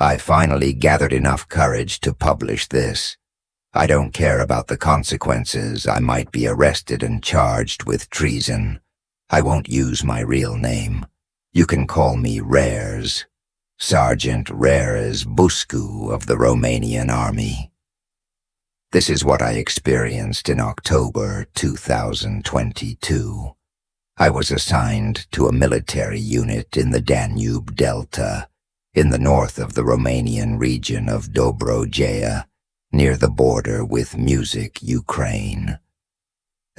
I finally gathered enough courage to publish this. I don't care about the consequences. I might be arrested and charged with treason. I won't use my real name. You can call me Rares, Sergeant Rares Buscu of the Romanian Army. This is what I experienced in October 2022. I was assigned to a military unit in the Danube Delta, in the north of the Romanian region of Dobrogea, near the border with Music, Ukraine.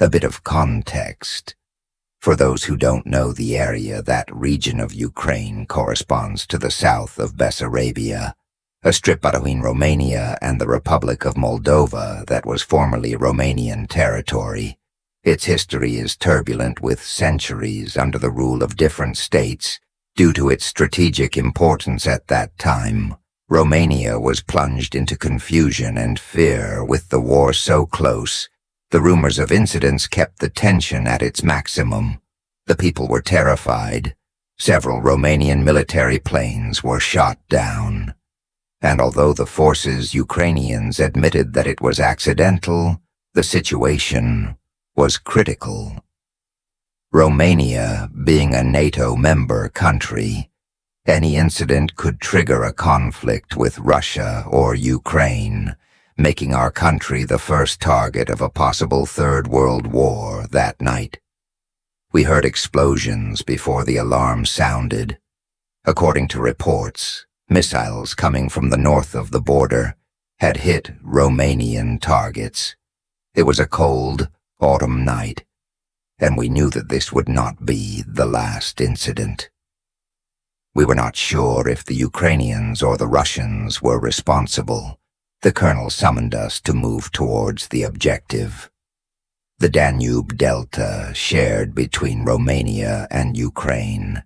A bit of context. For those who don't know the area, that region of Ukraine corresponds to the south of Bessarabia, a strip between Romania and the Republic of Moldova that was formerly Romanian territory. Its history is turbulent, with centuries under the rule of different states. Due to its strategic importance at that time, Romania was plunged into confusion and fear with the war so close. The rumors of incidents kept the tension at its maximum. The people were terrified. Several Romanian military planes were shot down. And although the forces Ukrainians admitted that it was accidental, the situation was critical. Romania being a NATO member country, any incident could trigger a conflict with Russia or Ukraine, making our country the first target of a possible Third World War that night. We heard explosions before the alarm sounded. According to reports, missiles coming from the north of the border had hit Romanian targets. It was a cold autumn night, and we knew that this would not be the last incident. We were not sure if the Ukrainians or the Russians were responsible. The colonel summoned us to move towards the objective. The Danube Delta, shared between Romania and Ukraine,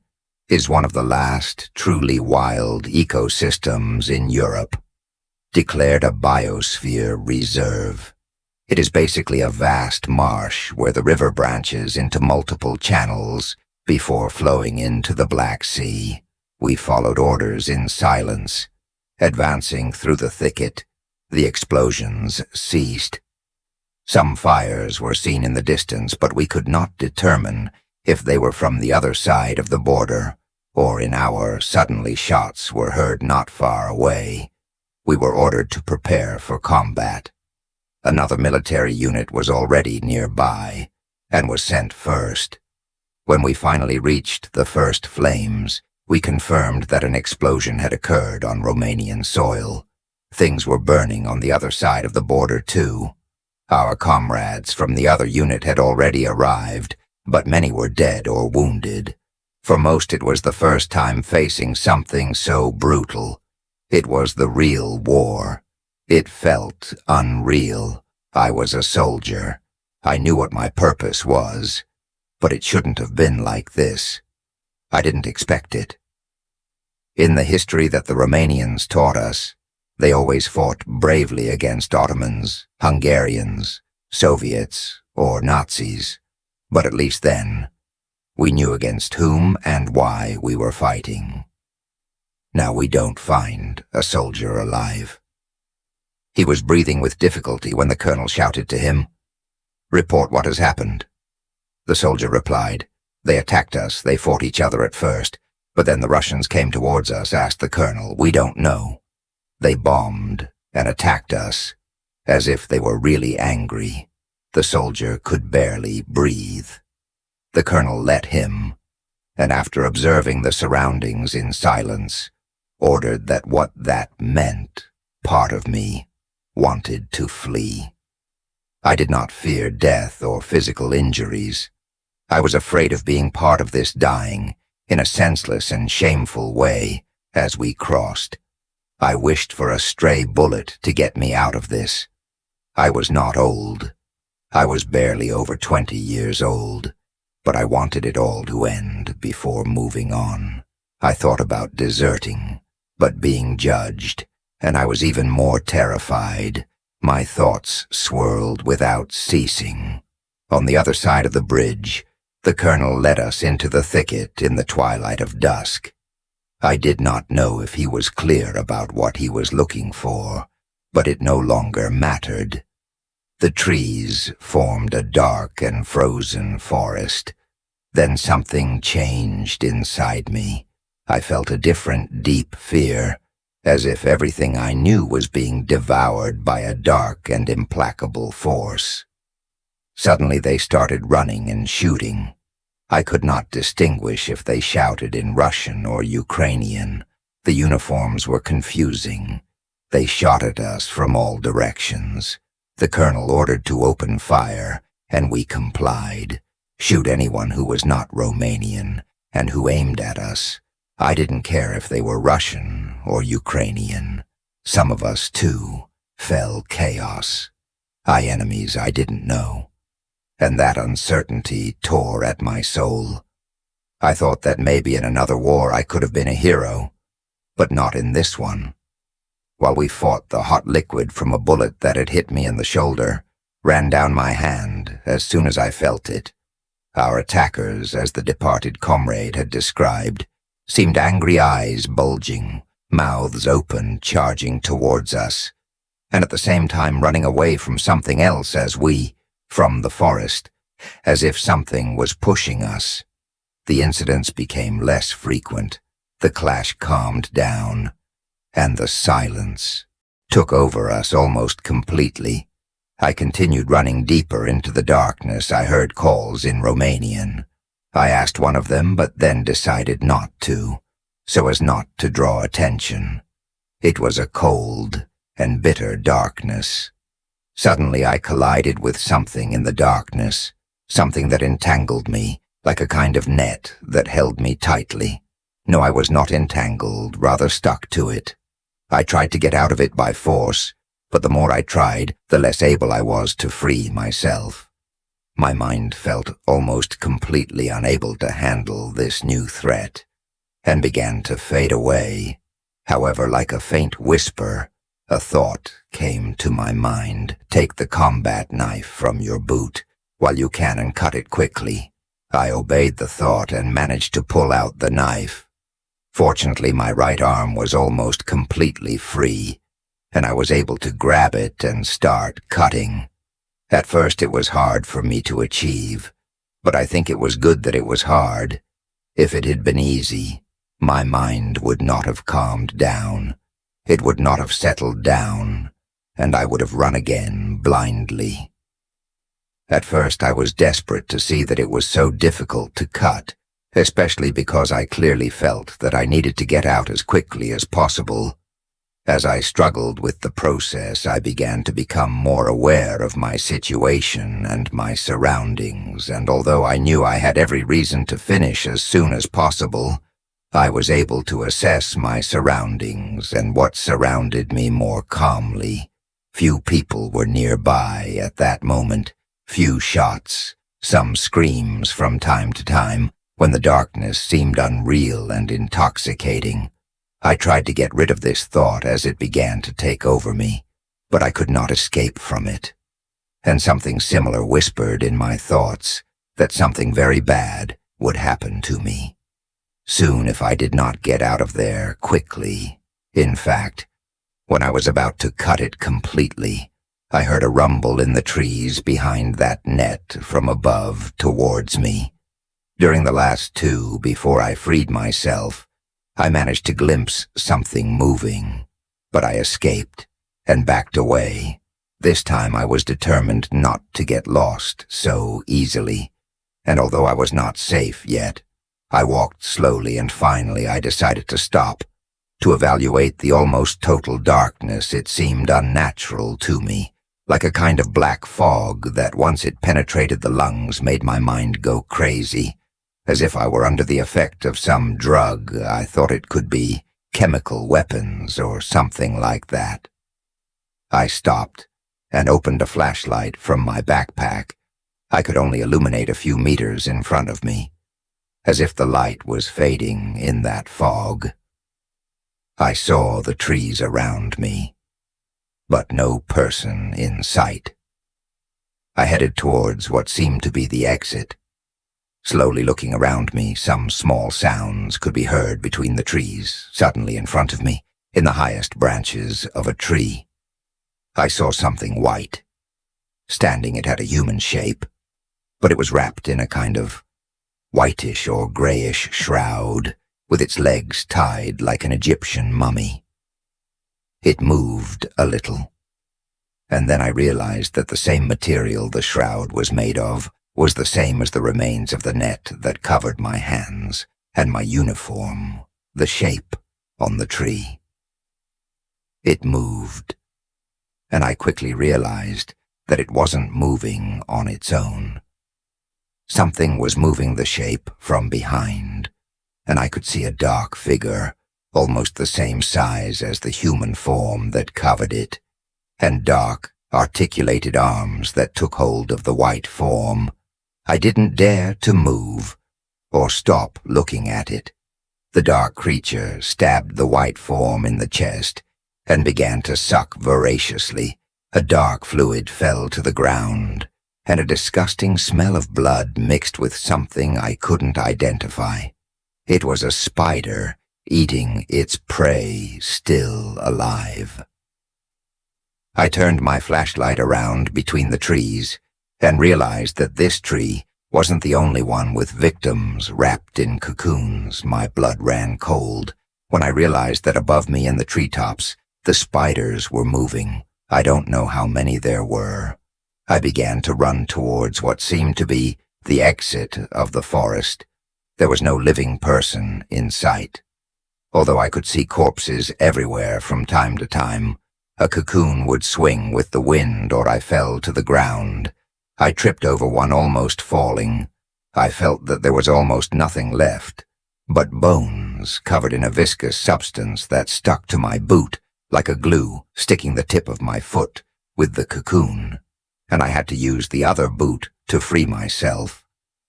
is one of the last truly wild ecosystems in Europe, declared a biosphere reserve. It is basically a vast marsh where the river branches into multiple channels before flowing into the Black Sea. We followed orders in silence. Advancing through the thicket, the explosions ceased. Some fires were seen in the distance, but we could not determine if they were from the other side of the border, or in our suddenly shots were heard not far away. We were ordered to prepare for combat. Another military unit was already nearby, and was sent first. When we finally reached the first flames, we confirmed that an explosion had occurred on Romanian soil. Things were burning on the other side of the border too. Our comrades from the other unit had already arrived, but many were dead or wounded. For most, it was the first time facing something so brutal. It was the real war. It felt unreal. I was a soldier. I knew what my purpose was, but it shouldn't have been like this. I didn't expect it. In the history that the Romanians taught us, they always fought bravely against Ottomans, Hungarians, Soviets, or Nazis, but at least then, we knew against whom and why we were fighting. Now we don't find a soldier alive. He was breathing with difficulty when the colonel shouted to him, "Report what has happened." The soldier replied, "They attacked us. They fought each other at first, but then the Russians came towards us," asked the colonel. "We don't know. They bombed and attacked us, as if they were really angry." The soldier could barely breathe. The colonel let him, and after observing the surroundings in silence, ordered that what that meant, part of me wanted to flee. I did not fear death or physical injuries. I was afraid of being part of this dying in a senseless and shameful way as we crossed. I wished for a stray bullet to get me out of this. I was not old. I was barely over 20 years old, but I wanted it all to end before moving on. I thought about deserting, but being judged, and I was even more terrified. My thoughts swirled without ceasing. On the other side of the bridge, the colonel led us into the thicket in the twilight of dusk. I did not know if he was clear about what he was looking for, but it no longer mattered. The trees formed a dark and frozen forest. Then something changed inside me. I felt a different, deep fear, as if everything I knew was being devoured by a dark and implacable force. Suddenly they started running and shooting. I could not distinguish if they shouted in Russian or Ukrainian. The uniforms were confusing. They shot at us from all directions. The colonel ordered to open fire, and we complied. Shoot anyone who was not Romanian, and who aimed at us. I didn't care if they were Russian or Ukrainian. Some of us, too, fell chaos. Enemies I didn't know. And that uncertainty tore at my soul. I thought that maybe in another war I could have been a hero, but not in this one. While we fought, the hot liquid from a bullet that had hit me in the shoulder ran down my hand as soon as I felt it. Our attackers, as the departed comrade had described, seemed angry eyes bulging, mouths open, charging towards us, and at the same time running away from something else as we, from the forest, as if something was pushing us. The incidents became less frequent, the clash calmed down, and the silence took over us almost completely. I continued running deeper into the darkness. I heard calls in Romanian. I asked one of them, but then decided not to, so as not to draw attention. It was a cold and bitter darkness. Suddenly I collided with something in the darkness, something that entangled me, like a kind of net that held me tightly. No, I was not entangled, rather stuck to it. I tried to get out of it by force, but the more I tried, the less able I was to free myself. My mind felt almost completely unable to handle this new threat, and began to fade away. However, like a faint whisper, a thought came to my mind. Take the combat knife from your boot while you can and cut it quickly. I obeyed the thought and managed to pull out the knife. Fortunately, my right arm was almost completely free, and I was able to grab it and start cutting. At first it was hard for me to achieve, but I think it was good that it was hard. If it had been easy, my mind would not have calmed down. It would not have settled down, and I would have run again blindly. At first I was desperate to see that it was so difficult to cut, especially because I clearly felt that I needed to get out as quickly as possible. As I struggled with the process, I began to become more aware of my situation and my surroundings, and although I knew I had every reason to finish as soon as possible, I was able to assess my surroundings and what surrounded me more calmly. Few people were nearby at that moment, few shots, some screams from time to time, when the darkness seemed unreal and intoxicating. I tried to get rid of this thought as it began to take over me, but I could not escape from it. And something similar whispered in my thoughts that something very bad would happen to me. Soon, if I did not get out of there quickly. In fact, when I was about to cut it completely, I heard a rumble in the trees behind that net from above towards me. During the last two, before I freed myself, I managed to glimpse something moving, but I escaped and backed away. This time I was determined not to get lost so easily, and although I was not safe yet, I walked slowly and finally I decided to stop. To evaluate the almost total darkness, it seemed unnatural to me, like a kind of black fog that once it penetrated the lungs made my mind go crazy. As if I were under the effect of some drug. I thought it could be chemical weapons or something like that. I stopped and opened a flashlight from my backpack. I could only illuminate a few meters in front of me, as if the light was fading in that fog. I saw the trees around me, but no person in sight. I headed towards what seemed to be the exit. Slowly looking around me, some small sounds could be heard between the trees, suddenly in front of me, in the highest branches of a tree. I saw something white. Standing, it had a human shape, but it was wrapped in a kind of whitish or grayish shroud, with its legs tied like an Egyptian mummy. It moved a little, and then I realized that the same material the shroud was made of was the same as the remains of the net that covered my hands and my uniform, the shape on the tree. It moved, and I quickly realized that it wasn't moving on its own. Something was moving the shape from behind, and I could see a dark figure, almost the same size as the human form that covered it, and dark, articulated arms that took hold of the white form. I didn't dare to move or stop looking at it. The dark creature stabbed the white form in the chest and began to suck voraciously. A dark fluid fell to the ground, and a disgusting smell of blood mixed with something I couldn't identify. It was a spider eating its prey still alive. I turned my flashlight around between the trees and realized that this tree wasn't the only one with victims wrapped in cocoons. My blood ran cold when I realized that above me in the treetops, the spiders were moving. I don't know how many there were. I began to run towards what seemed to be the exit of the forest. There was no living person in sight. Although I could see corpses everywhere from time to time, a cocoon would swing with the wind or I fell to the ground. I tripped over one, almost falling. I felt that there was almost nothing left, but bones covered in a viscous substance that stuck to my boot like a glue, sticking the tip of my foot with the cocoon, and I had to use the other boot to free myself,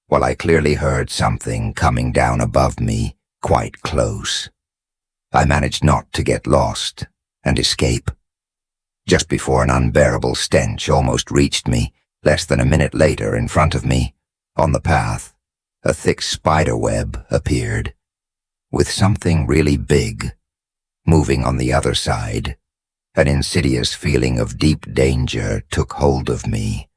while I clearly heard something coming down above me, quite close. I managed not to get lost and escape. Just before an unbearable stench almost reached me, less than a minute later, in front of me, on the path, a thick spider web appeared, with something really big moving on the other side. An insidious feeling of deep danger took hold of me.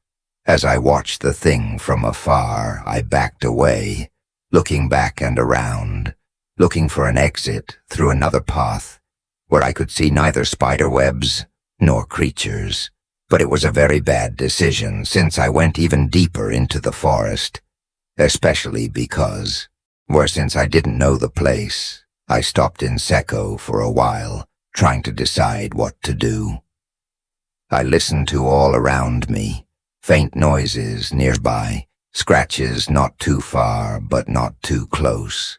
As I watched the thing from afar, I backed away, looking back and around, looking for an exit through another path, where I could see neither spider webs nor creatures. But it was a very bad decision, since I went even deeper into the forest, especially because, since I didn't know the place, I stopped in Secco for a while, trying to decide what to do. I listened to all around me, faint noises nearby, scratches not too far but not too close.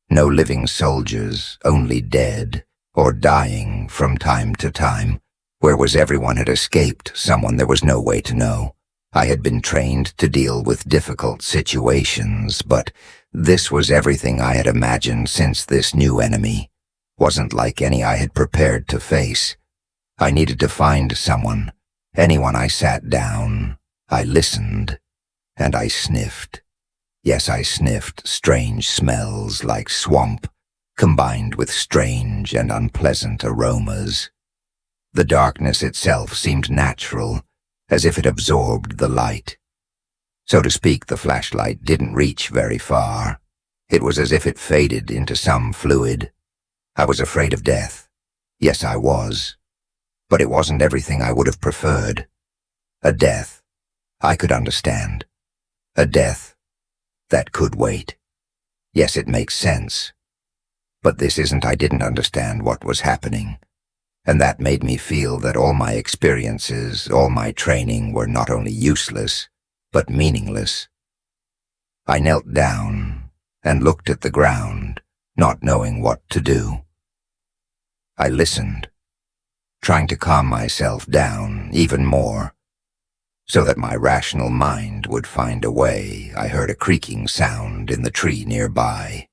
No living soldiers, only dead or dying from time to time. Where was everyone? Had escaped someone? There was no way to know. I had been trained to deal with difficult situations, but this was everything I had imagined, since this new enemy wasn't like any I had prepared to face. I needed to find someone, anyone. I sat down, I listened, and I sniffed. Yes, I sniffed strange smells like swamp, combined with strange and unpleasant aromas. The darkness itself seemed natural, as if it absorbed the light. So to speak, the flashlight didn't reach very far. It was as if it faded into some fluid. I was afraid of death. Yes, I was. But it wasn't everything I would have preferred. A death I could understand. A death that could wait. Yes, it makes sense. But this isn't. I didn't understand what was happening. And that made me feel that all my experiences, all my training were not only useless, but meaningless. I knelt down and looked at the ground, not knowing what to do. I listened, trying to calm myself down even more, so that my rational mind would find a way. I heard a creaking sound in the tree nearby.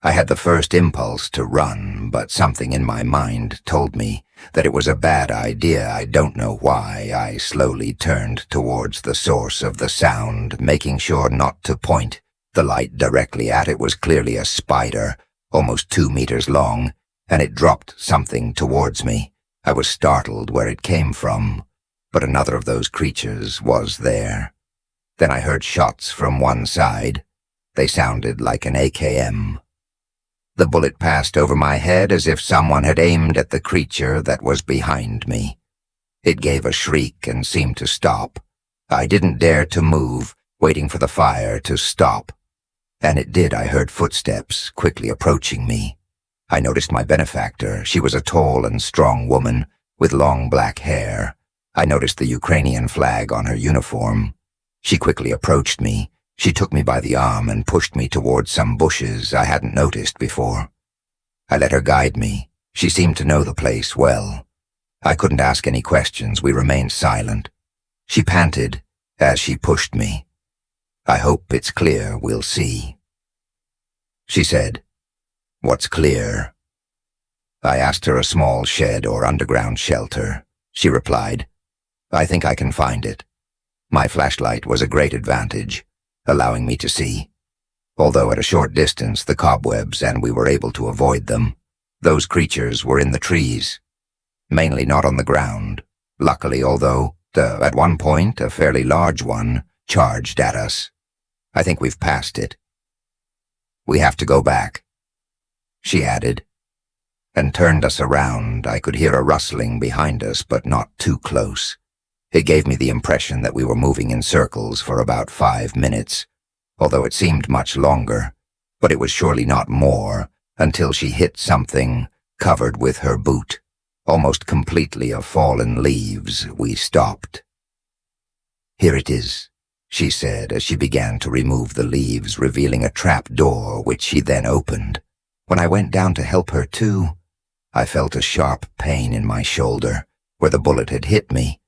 I had the first impulse to run, but something in my mind told me that it was a bad idea. I don't know why. I slowly turned towards the source of the sound, making sure not to point the light directly at it. Was clearly a spider, almost 2 meters long, and it dropped something towards me. I was startled where it came from, but another of those creatures was there. Then I heard shots from one side. They sounded like an AKM. The bullet passed over my head as if someone had aimed at the creature that was behind me. It gave a shriek and seemed to stop. I didn't dare to move, waiting for the fire to stop. And it did. I heard footsteps quickly approaching me. I noticed my benefactor. She was a tall and strong woman with long black hair. I noticed the Ukrainian flag on her uniform. She quickly approached me. She took me by the arm and pushed me towards some bushes I hadn't noticed before. I let her guide me. She seemed to know the place well. I couldn't ask any questions. We remained silent. She panted as she pushed me. "I hope it's clear. We'll see." She said, "What's clear?" I asked her a small shed or underground shelter. She replied, "I think I can find it." My flashlight was a great advantage, allowing me to see. Although at a short distance the cobwebs, and we were able to avoid them. Those creatures were in the trees, mainly not on the ground. Luckily, although, at one point, a fairly large one charged at us. I think we've passed it. "We have to go back," she added, and turned us around. I could hear a rustling behind us, but not too close. It gave me the impression that we were moving in circles for about 5 minutes, although it seemed much longer, but it was surely not more, until she hit something covered with her boot, almost completely of fallen leaves. We stopped. "Here it is," she said as she began to remove the leaves, revealing a trap door which she then opened. When I went down to help her too, I felt a sharp pain in my shoulder where the bullet had hit me,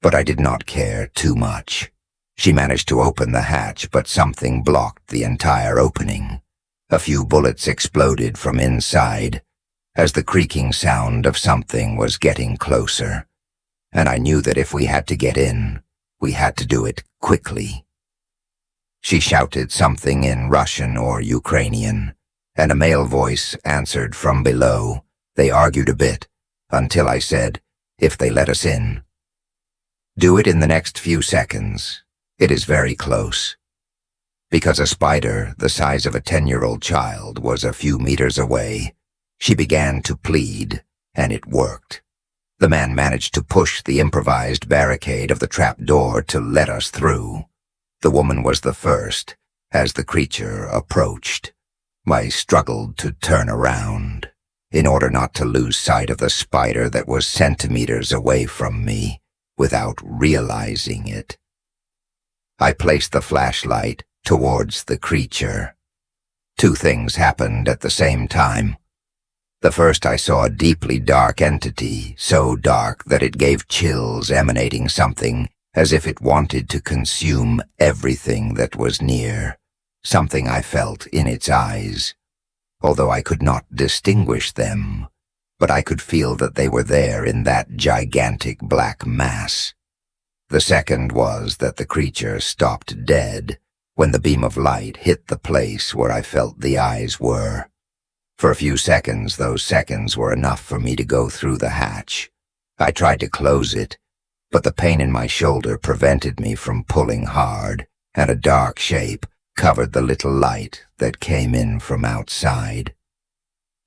but I did not care too much. She managed to open the hatch, but something blocked the entire opening. A few bullets exploded from inside as the creaking sound of something was getting closer, and I knew that if we had to get in, we had to do it quickly. She shouted something in Russian or Ukrainian, and a male voice answered from below. They argued a bit, until I said, "If they let us in." "Do it in the next few seconds. It is very close." Because a spider the size of a 10-year-old child was a few meters away, she began to plead, and it worked. The man managed to push the improvised barricade of the trap door to let us through. The woman was the first, as the creature approached. I struggled to turn around, in order not to lose sight of the spider that was centimeters away from me, without realizing it. I placed the flashlight towards the creature. 2 things happened at the same time. The first, I saw a deeply dark entity, so dark that it gave chills, emanating something as if it wanted to consume everything that was near, something I felt in its eyes. Although I could not distinguish them, but I could feel that they were there in that gigantic black mass. The second was that the creature stopped dead when the beam of light hit the place where I felt the eyes were. For a few seconds, those seconds were enough for me to go through the hatch. I tried to close it, but the pain in my shoulder prevented me from pulling hard, and a dark shape covered the little light that came in from outside.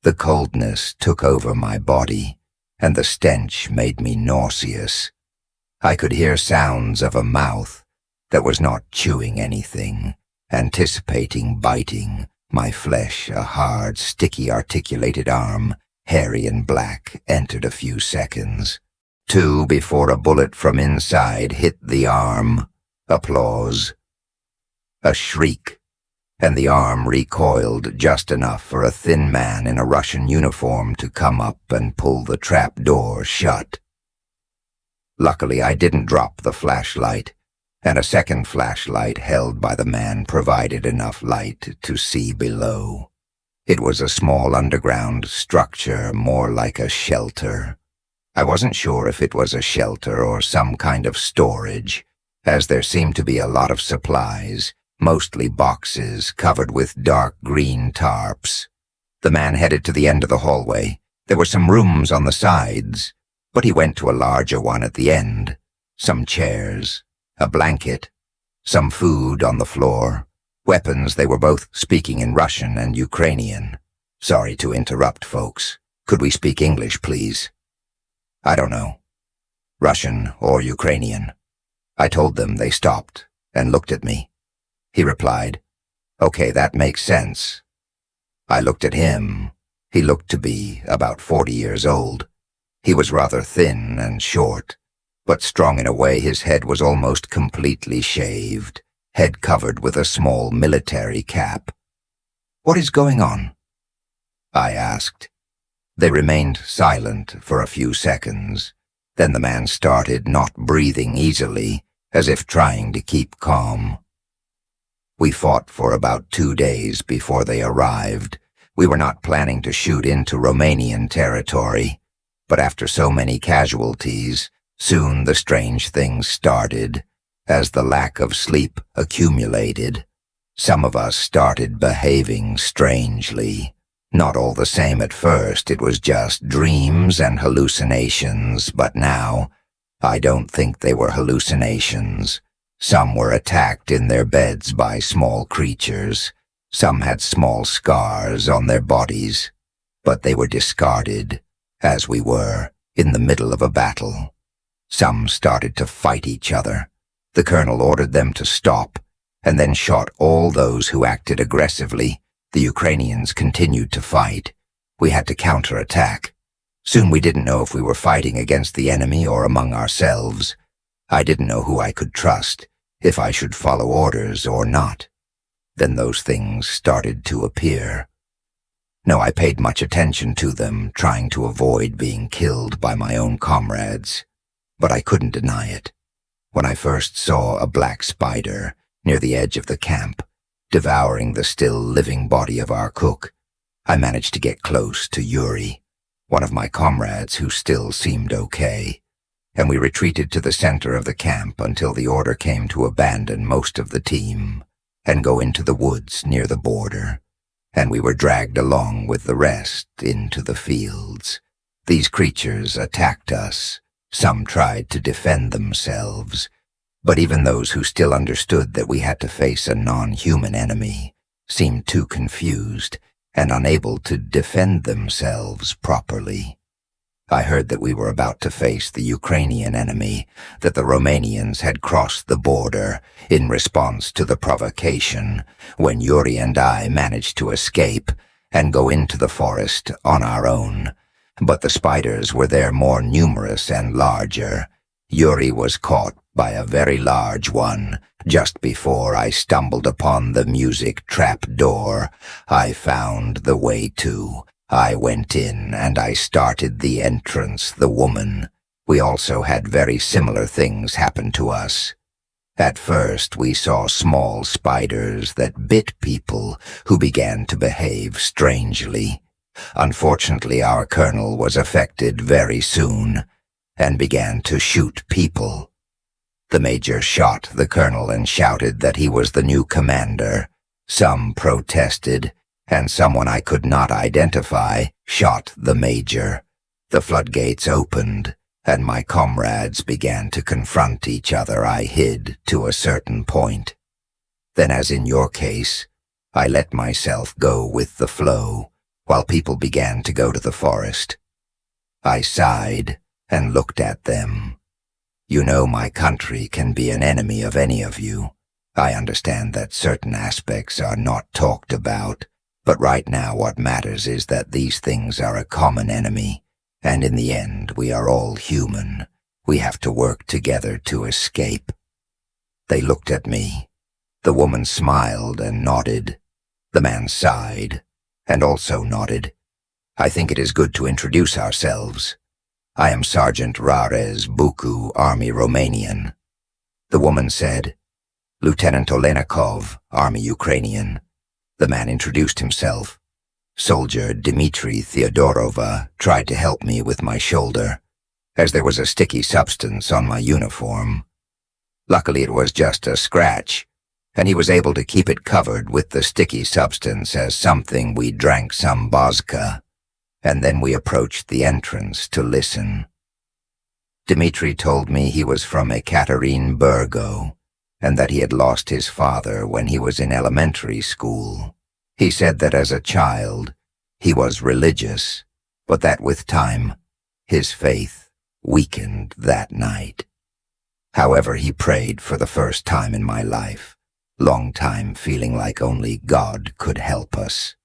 The coldness took over my body, and the stench made me nauseous. I could hear sounds of a mouth that was not chewing anything, anticipating biting my flesh. A hard, sticky, articulated arm, hairy and black, entered a few seconds. 2 before a bullet from inside hit the arm. Applause. A shriek, and the arm recoiled just enough for a thin man in a Russian uniform to come up and pull the trap door shut. Luckily, I didn't drop the flashlight, and a second flashlight held by the man provided enough light to see below. It was a small underground structure, more like a shelter. I wasn't sure if it was a shelter or some kind of storage, as there seemed to be a lot of supplies, mostly boxes covered with dark green tarps. The man headed to the end of the hallway. There were some rooms on the sides, but he went to a larger one at the end. Some chairs, a blanket, some food on the floor, weapons. They were both speaking in Russian and Ukrainian. Sorry to interrupt, folks. Could we speak English, please? I don't know. Russian or Ukrainian. I told them. They stopped and looked at me. He replied, "Okay, that makes sense." I looked at him. He looked to be about 40 years old. He was rather thin and short, but strong in a way. His head was almost completely shaved, head covered with a small military cap. "What is going on?" I asked. They remained silent for a few seconds. Then the man started, not breathing easily, as if trying to keep calm. We fought for about 2 days before they arrived. We were not planning to shoot into Romanian territory, but after so many casualties, soon the strange things started. As the lack of sleep accumulated, some of us started behaving strangely. Not all the same at first. It was just dreams and hallucinations, but now, I don't think they were hallucinations. Some were attacked in their beds by small creatures. Some had small scars on their bodies, but they were discarded, as we were, in the middle of a battle. Some started to fight each other. The colonel ordered them to stop, and then shot all those who acted aggressively. The Ukrainians continued to fight. We had to counterattack. Soon we didn't know if we were fighting against the enemy or among ourselves. I didn't know who I could trust, if I should follow orders or not. Then those things started to appear. No, I paid much attention to them, trying to avoid being killed by my own comrades. But I couldn't deny it. When I first saw a black spider near the edge of the camp, devouring the still living body of our cook, I managed to get close to Yuri, one of my comrades who still seemed okay, and we retreated to the center of the camp until the order came to abandon most of the team and go into the woods near the border, and we were dragged along with the rest into the fields. These creatures attacked us. Some tried to defend themselves, but even those who still understood that we had to face a non-human enemy seemed too confused and unable to defend themselves properly. I heard that we were about to face the Ukrainian enemy, that the Romanians had crossed the border in response to the provocation, when Yuri and I managed to escape and go into the forest on our own. But the spiders were there, more numerous and larger. Yuri was caught by a very large one. Just before I stumbled upon the music trap door, I found the way to. I went in and I started the entrance. The woman. We also had very similar things happen to us. At first we saw small spiders that bit people who began to behave strangely. Unfortunately, our colonel was affected very soon and began to shoot people. The major shot the colonel and shouted that he was the new commander. Some protested, and someone I could not identify shot the major. The floodgates opened, and my comrades began to confront each other. I hid to a certain point. Then, as in your case, I let myself go with the flow, while people began to go to the forest. I sighed and looked at them. You know, my country can be an enemy of any of you. I understand that certain aspects are not talked about, but right now what matters is that these things are a common enemy, and in the end we are all human. We have to work together to escape. They looked at me. The woman smiled and nodded. The man sighed and also nodded. I think it is good to introduce ourselves. I am Sergeant Rarez Bucu, Army Romanian. The woman said, Lieutenant Olenikov, Army Ukrainian. The man introduced himself. Soldier Dmitri Theodorova tried to help me with my shoulder, as there was a sticky substance on my uniform. Luckily it was just a scratch, and he was able to keep it covered with the sticky substance as something we drank some vodka, and then we approached the entrance to listen. Dmitri told me he was from Ekaterinburgo, and that he had lost his father when he was in elementary school. He said that as a child, he was religious, but that with time, his faith weakened that night. However, he prayed for the first time in my life, long time feeling like only God could help us.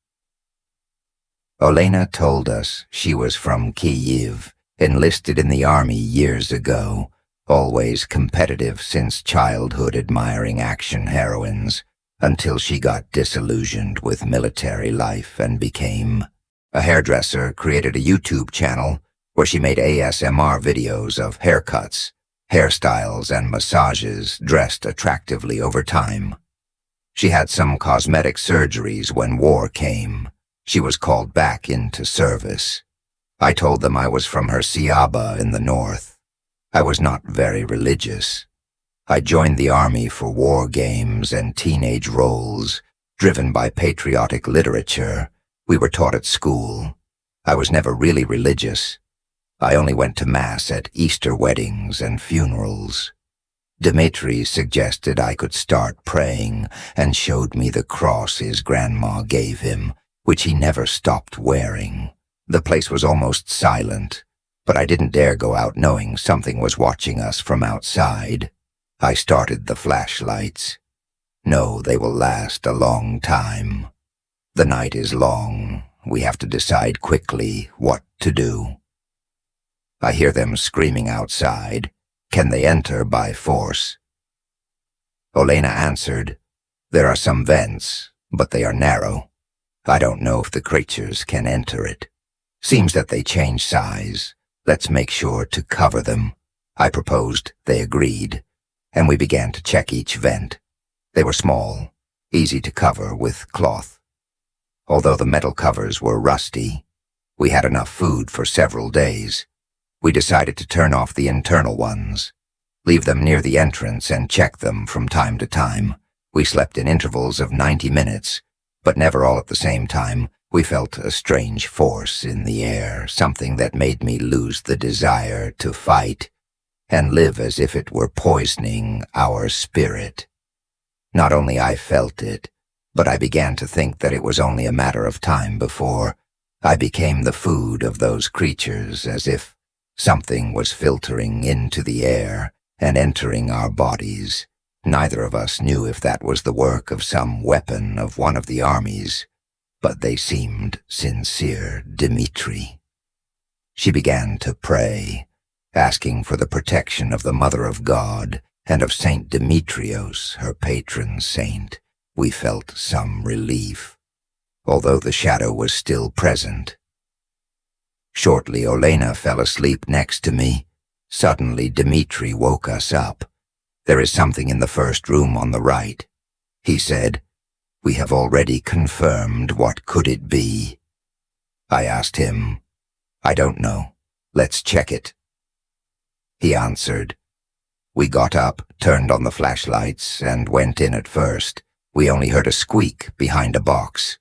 Olena told us she was from Kyiv, enlisted in the army years ago, always competitive since childhood, admiring action heroines, until she got disillusioned with military life and became a hairdresser, created a YouTube channel where she made ASMR videos of haircuts, hairstyles, and massages, dressed attractively over time. She had some cosmetic surgeries when war came. She was called back into service. I told them I was from Hersiaba in the north. I was not very religious. I joined the army for war games and teenage roles, driven by patriotic literature we were taught at school. I was never really religious. I only went to Mass at Easter weddings and funerals. Dmitri suggested I could start praying and showed me the cross his grandma gave him, which he never stopped wearing. The place was almost silent, but I didn't dare go out knowing something was watching us from outside. I started the flashlights. No, they will last a long time. The night is long. We have to decide quickly what to do. I hear them screaming outside. Can they enter by force? Olena answered, there are some vents, but they are narrow. I don't know if the creatures can enter it. Seems that they change size. Let's make sure to cover them. I proposed, they agreed, and we began to check each vent. They were small, easy to cover with cloth. Although the metal covers were rusty, we had enough food for several days. We decided to turn off the internal ones, leave them near the entrance and check them from time to time. We slept in intervals of 90 minutes, but never all at the same time. We felt a strange force in the air, something that made me lose the desire to fight and live as if it were poisoning our spirit. Not only I felt it, but I began to think that it was only a matter of time before I became the food of those creatures, as if something was filtering into the air and entering our bodies. Neither of us knew if that was the work of some weapon of one of the armies, but they seemed sincere. Dmitri. She began to pray, asking for the protection of the Mother of God and of Saint Demetrios, her patron saint. We felt some relief, although the shadow was still present. Shortly, Olena fell asleep next to me. Suddenly, Dmitri woke us up. There is something in the first room on the right, he said. We have already confirmed. What could it be? I asked him. I don't know. Let's check it. He answered. We got up, turned on the flashlights, and went in at first. We only heard a squeak behind a box.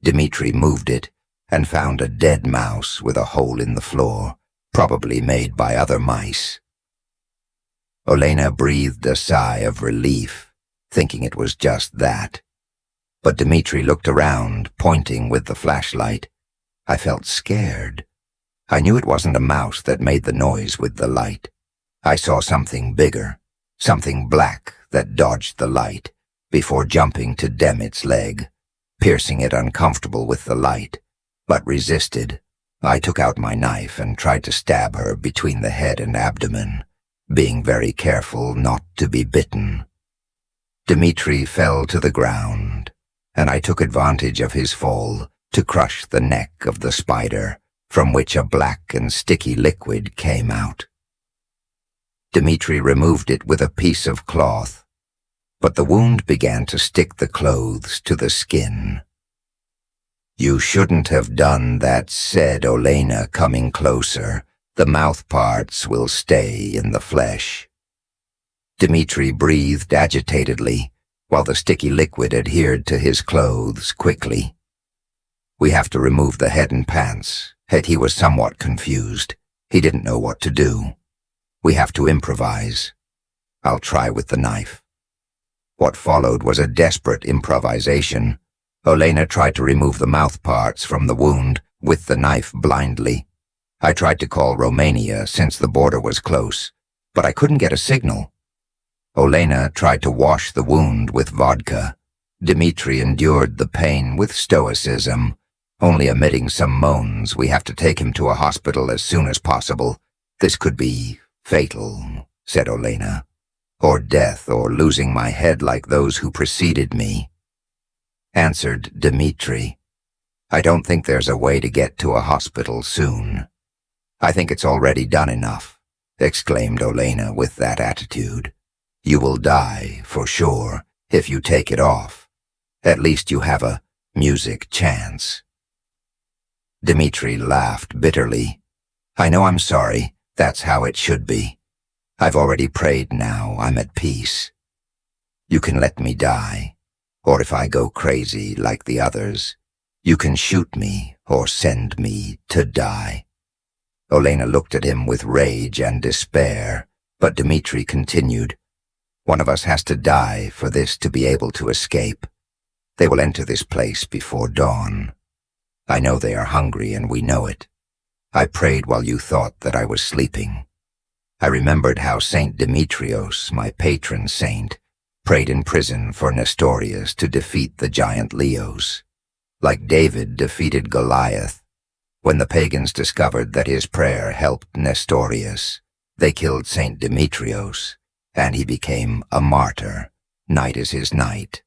Dmitri moved it and found a dead mouse with a hole in the floor, probably made by other mice. Olena breathed a sigh of relief, thinking it was just that. But Dmitri looked around, pointing with the flashlight. I felt scared. I knew it wasn't a mouse that made the noise with the light. I saw something bigger, something black that dodged the light before jumping to Demit's leg, piercing it uncomfortable with the light, but resisted. I took out my knife and tried to stab her between the head and abdomen, being very careful not to be bitten. Dmitri fell to the ground, and I took advantage of his fall to crush the neck of the spider, from which a black and sticky liquid came out. Dmitri removed it with a piece of cloth, but the wound began to stick the clothes to the skin. "You shouldn't have done that," said Olena, coming closer. "The mouth parts will stay in the flesh." Dmitri breathed agitatedly, while the sticky liquid adhered to his clothes quickly. "We have to remove the head and pants." He was somewhat confused. He didn't know what to do. "We have to improvise. I'll try with the knife." What followed was a desperate improvisation. Olena tried to remove the mouth parts from the wound with the knife blindly. I tried to call Romania since the border was close, but I couldn't get a signal. Olena tried to wash the wound with vodka. Dmitri endured the pain with stoicism, only emitting some moans. "We have to take him to a hospital as soon as possible. This could be fatal," said Olena. "Or death, or losing my head like those who preceded me," answered Dmitri. "I don't think there's a way to get to a hospital soon." "I think it's already done enough," exclaimed Olena with that attitude. "You will die, for sure, if you take it off. At least you have a music chance." Dmitri laughed bitterly. "I know I'm sorry. That's how it should be. I've already prayed now. I'm at peace. You can let me die, or if I go crazy like the others, you can shoot me or send me to die." Olena looked at him with rage and despair, but Dmitri continued. "One of us has to die for this to be able to escape. They will enter this place before dawn. I know they are hungry, and we know it. I prayed while you thought that I was sleeping. I remembered how Saint Demetrios, my patron saint, prayed in prison for Nestorius to defeat the giant Leos. Like David defeated Goliath. When the pagans discovered that his prayer helped Nestorius, they killed Saint Demetrios, and he became a martyr. Night is his night,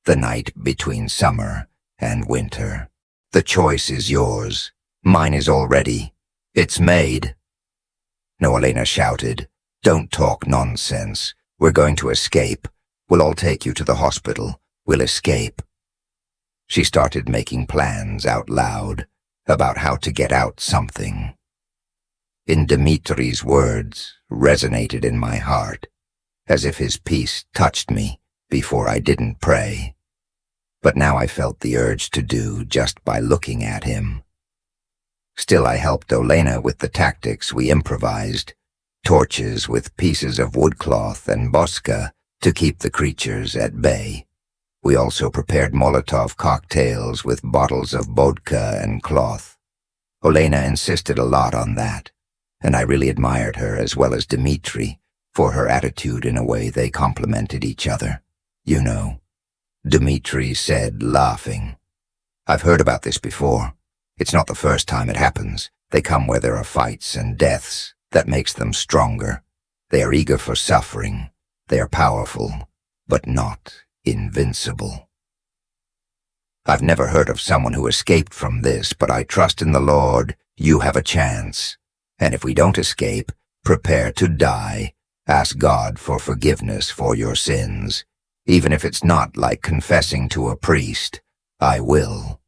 the night between summer and winter. The choice is yours. Mine is already. It's made." "No," Olena shouted. "Don't talk nonsense. We're going to escape. We'll all take you to the hospital. We'll escape." She started making plans out loud about how to get out something. In Dmitri's words resonated in my heart, as if his peace touched me before I didn't pray. But now I felt the urge to do just by looking at him. Still, I helped Olena with the tactics we improvised, torches with pieces of woodcloth and bosca to keep the creatures at bay. We also prepared Molotov cocktails with bottles of vodka and cloth. Olena insisted a lot on that, and I really admired her as well as Dmitri for her attitude. In a way, they complemented each other. "You know," Dmitri said, laughing. "I've heard about this before. It's not the first time it happens. They come where there are fights and deaths. That makes them stronger. They are eager for suffering. They are powerful, but not invincible. I've never heard of someone who escaped from this, but I trust in the Lord you have a chance. And if we don't escape, prepare to die. Ask God for forgiveness for your sins. Even if it's not like confessing to a priest, I will.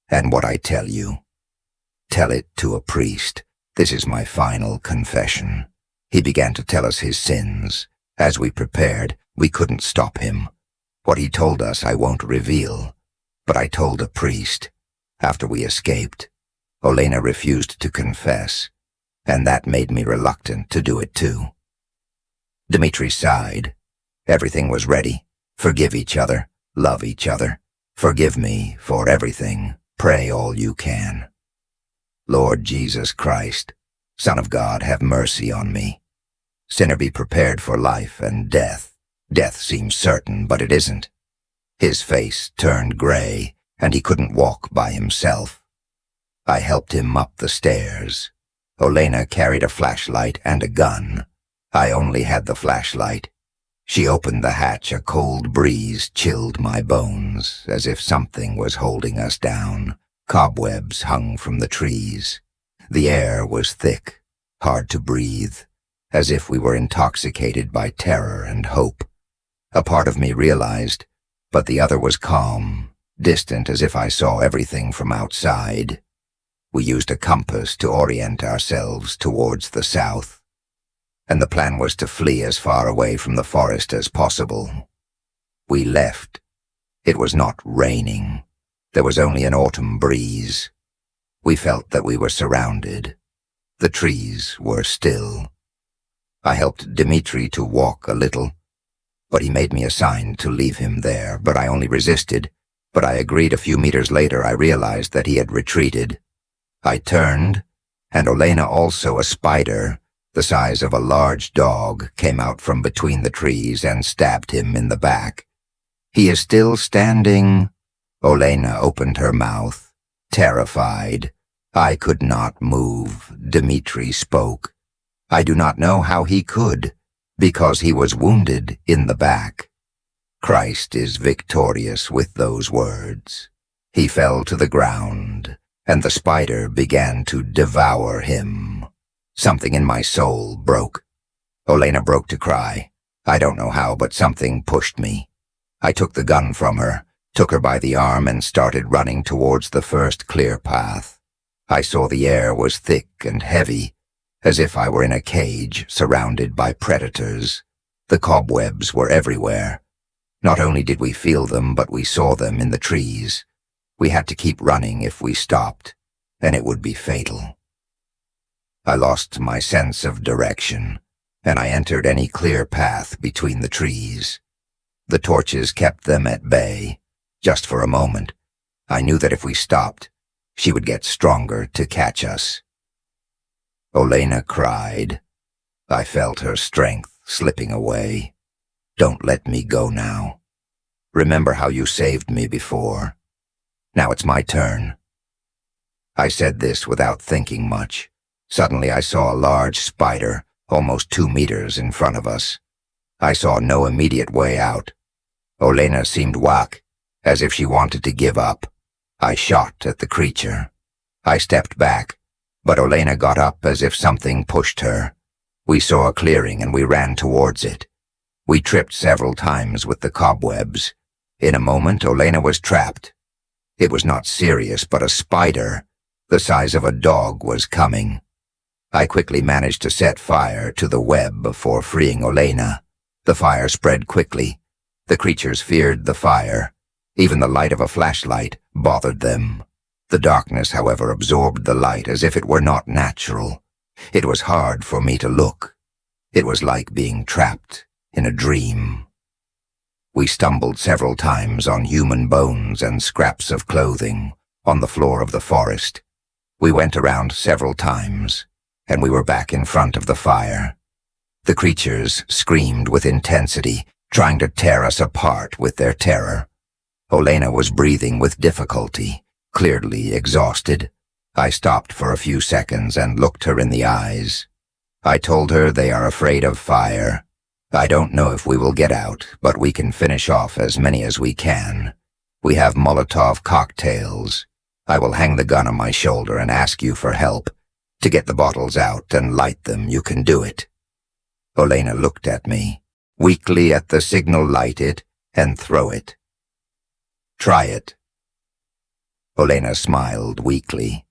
And what I tell you, tell it to a priest. This is my final confession." He began to tell us his sins. As we prepared, we couldn't stop him. What he told us I won't reveal, but I told a priest. After we escaped, Olena refused to confess, and that made me reluctant to do it too. Dmitri sighed. Everything was ready. Forgive each other. Love each other. Forgive me for everything. Pray all you can. Lord Jesus Christ, Son of God, have mercy on me. Sinner, be prepared for life and death. Death seems certain, but it isn't. His face turned gray, and he couldn't walk by himself. I helped him up the stairs. Olena carried a flashlight and a gun. I only had the flashlight. She opened the hatch. A cold breeze chilled my bones, as if something was holding us down. Cobwebs hung from the trees. The air was thick, hard to breathe, as if we were intoxicated by terror and hope. A part of me realized, but the other was calm. distant as if I saw everything from outside. We used a compass to orient ourselves towards the south, and the plan was to flee as far away from the forest as possible. We left. It was not raining. There was only an autumn breeze. We felt that we were surrounded. The trees were still. I helped Dmitri to walk a little, but he made me a sign to leave him there, but I only resisted. But I agreed. A few meters later I realized that he had retreated. I turned, and Olena, also a spider, the size of a large dog, came out from between the trees and stabbed him in the back. "He is still standing." Olena opened her mouth, terrified. I could not move. Dmitri spoke. I do not know how he could, because he was wounded in the back. Christ is victorious with those words. He fell to the ground, and the spider began to devour him. Something in my soul broke. Olena broke to cry. I don't know how, but something pushed me. I took the gun from her, took her by the arm, and started running towards the first clear path. I saw the air was thick and heavy, as if I were in a cage surrounded by predators. The cobwebs were everywhere. Not only did we feel them, but we saw them in the trees. We had to keep running. If we stopped, and it would be fatal. I lost my sense of direction, and I entered any clear path between the trees. The torches kept them at bay, just for a moment. I knew that if we stopped, she would get stronger to catch us. Olena cried. I felt her strength slipping away. Don't let me go now. Remember how you saved me before. Now it's my turn. I said this without thinking much. Suddenly I saw a large spider, almost 2 meters in front of us. I saw no immediate way out. Olena seemed weak, as if she wanted to give up. I shot at the creature. I stepped back, but Olena got up as if something pushed her. We saw a clearing and we ran towards it. We tripped several times with the cobwebs. In a moment, Olena was trapped. It was not serious, but a spider, the size of a dog, was coming. I quickly managed to set fire to the web before freeing Olena. The fire spread quickly. The creatures feared the fire. Even the light of a flashlight bothered them. The darkness, however, absorbed the light as if it were not natural. It was hard for me to look. It was like being trapped in a dream. We stumbled several times on human bones and scraps of clothing on the floor of the forest. We went around several times, and we were back in front of the fire. The creatures screamed with intensity, trying to tear us apart with their terror. Olena was breathing with difficulty, clearly exhausted. I stopped for a few seconds and looked her in the eyes. I told her they are afraid of fire. I don't know if we will get out, but we can finish off as many as we can. We have Molotov cocktails. I will hang the gun on my shoulder and ask you for help. To get the bottles out and light them, you can do it. Olena looked at me, weakly at the signal. Light it and throw it. Try it. Olena smiled weakly,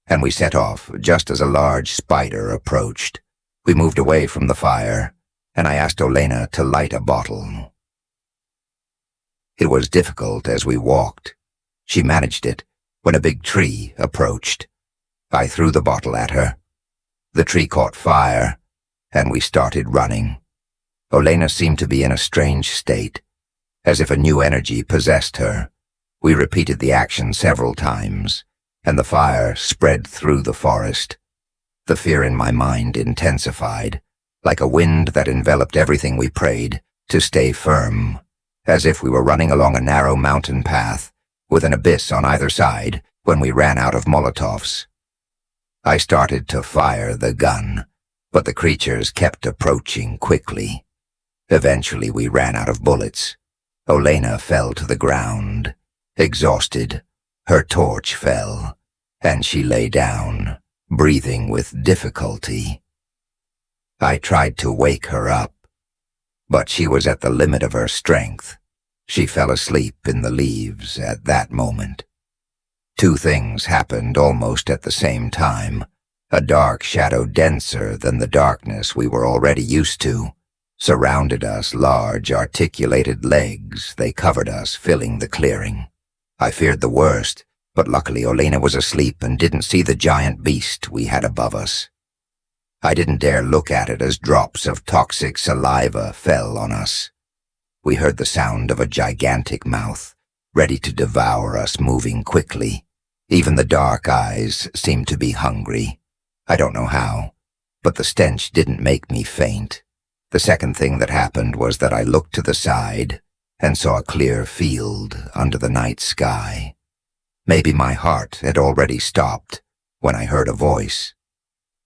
and we set off just as a large spider approached. We moved away from the fire, and I asked Olena to light a bottle. It was difficult as we walked. She managed it when a big tree approached. I threw the bottle at her. The tree caught fire, and we started running. Olena seemed to be in a strange state, as if a new energy possessed her. We repeated the action several times, and the fire spread through the forest. The fear in my mind intensified, like a wind that enveloped everything. We prayed to stay firm, as if we were running along a narrow mountain path, with an abyss on either side, when we ran out of Molotovs. I started to fire the gun, but the creatures kept approaching quickly. Eventually we ran out of bullets. Olena fell to the ground, exhausted. Her torch fell, and she lay down, breathing with difficulty. I tried to wake her up, but she was at the limit of her strength. She fell asleep in the leaves at that moment. Two things happened almost at the same time. A dark shadow denser than the darkness we were already used to surrounded us, large articulated legs. They covered us, filling the clearing. I feared the worst, but luckily Olena was asleep and didn't see the giant beast we had above us. I didn't dare look at it as drops of toxic saliva fell on us. We heard the sound of a gigantic mouth, ready to devour us, moving quickly. Even the dark eyes seemed to be hungry. I don't know how, but the stench didn't make me faint. The second thing that happened was that I looked to the side and saw a clear field under the night sky. Maybe my heart had already stopped when I heard a voice.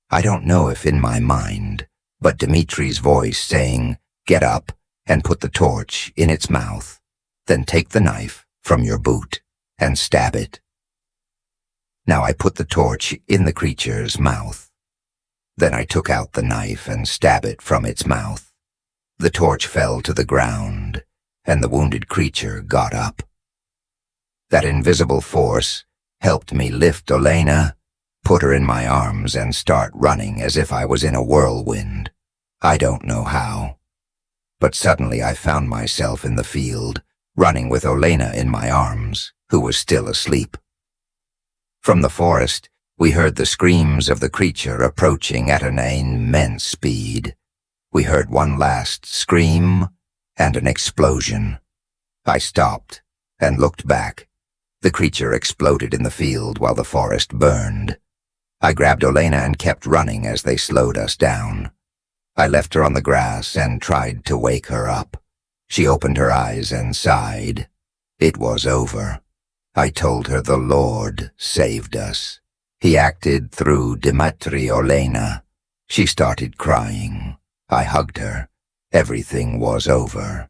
I don't know if in my mind, but Dimitri's voice saying, "Get up and put the torch in its mouth, then take the knife from your boot and stab it." Now I put the torch in the creature's mouth. Then I took out the knife and stabbed it from its mouth. The torch fell to the ground, and the wounded creature got up. That invisible force helped me lift Olena, put her in my arms, and start running as if I was in a whirlwind. I don't know how, but suddenly I found myself in the field, running with Olena in my arms, who was still asleep. From the forest, we heard the screams of the creature approaching at an immense speed. We heard one last scream and an explosion. I stopped and looked back. The creature exploded in the field while the forest burned. I grabbed Olena and kept running as they slowed us down. I left her on the grass and tried to wake her up. She opened her eyes and sighed. It was over. I told her the Lord saved us. He acted through Dimitri Olena. She started crying. I hugged her. Everything was over.